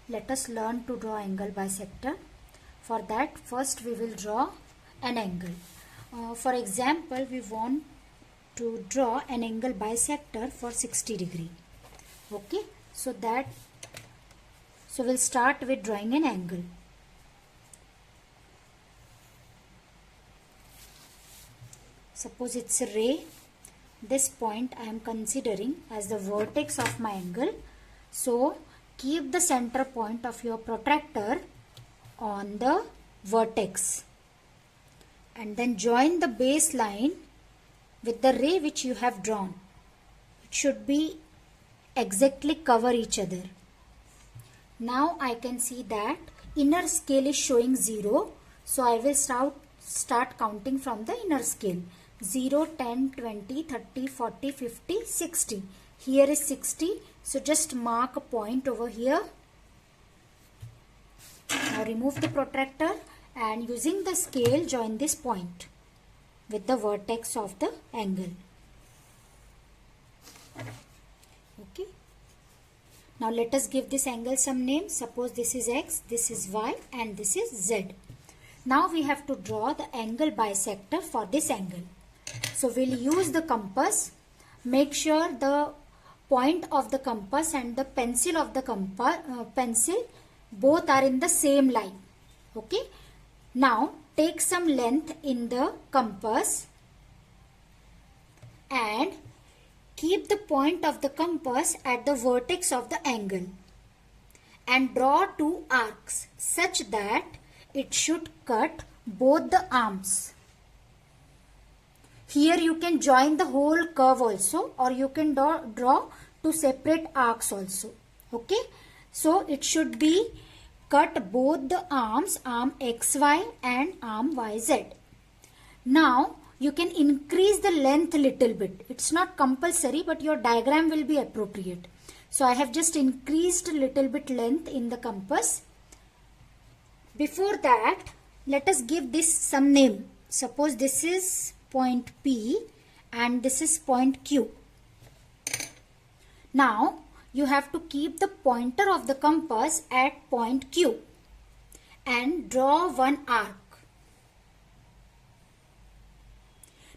let us learn to draw angle bisector. For that, first we will draw an angle. For example, we want to draw an angle bisector for 60 degree. Okay, so we'll start with drawing an angle. Suppose it's a ray. This point I am considering as the vertex of my angle. So keep the center point of your protractor on the vertex and then join the baseline with the ray which you have drawn. It should be exactly cover each other. Now I can see that inner scale is showing 0. So I will start counting from the inner scale. 0, 10, 20, 30, 40, 50, 60. Here is 60. So just mark a point over here. Now remove the protractor and using the scale join this point with the vertex of the angle. Okay. Now let us give this angle some name. Suppose this is X, this is Y and this is Z. Now we have to draw the angle bisector for this angle. So we'll use the compass. Make sure the point of the compass and the pencil of the pencil both are in the same line. Okay. Now take some length in the compass and keep the point of the compass at the vertex of the angle and draw two arcs such that it should cut both the arms. Here you can join the whole curve also, or you can draw two separate arcs also. Okay. So it should be cut both the arms, arm XY and arm YZ. Now you can increase the length a little bit. It's not compulsory, but your diagram will be appropriate. So I have just increased a little bit length in the compass. Before that, let us give this some name. Suppose this is point P and this is point Q. Now you have to keep the pointer of the compass at point Q and draw one arc.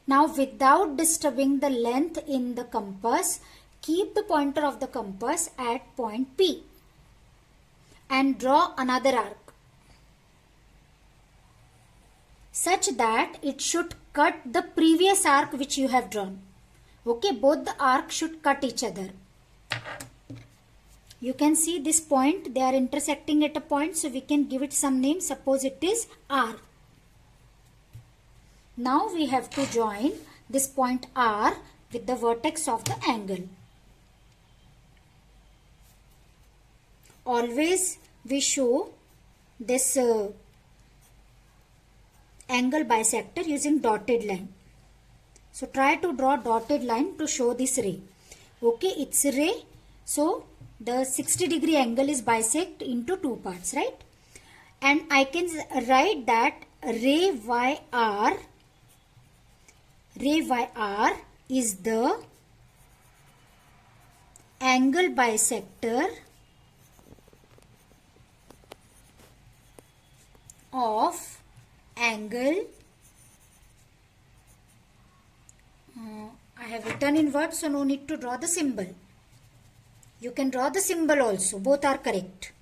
Now without disturbing the length in the compass, keep the pointer of the compass at point P and draw another arc such that it should cut the previous arc which you have drawn. Okay, both the arcs should cut each other. You can see this point, they are intersecting at a point, so we can give it some name. Suppose it is R. Now we have to join this point R with the vertex of the angle. Always we show this angle bisector using dotted line. So try to draw dotted line to show this ray. Okay, it's a ray. So the 60 degree angle is bisect into two parts, right? And I can write that ray YR is the angle bisector of angle. I have written in words, so no need to draw the symbol. You can draw the symbol also, both are correct.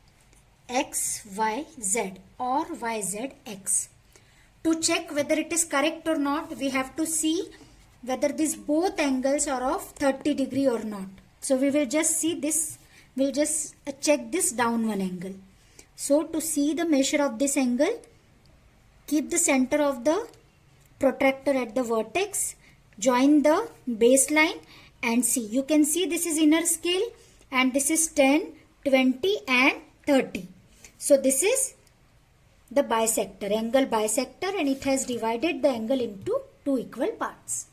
X, Y, Z or Y, Z, X. To check whether it is correct or not, we have to see whether these both angles are of 30 degree or not. So we will just see this, we'll just check this down one angle. So to see the measure of this angle, keep the center of the protractor at the vertex, join the baseline and see. You can see this is inner scale and this is 10, 20 and 30. So this is the bisector, angle bisector, and it has divided the angle into two equal parts.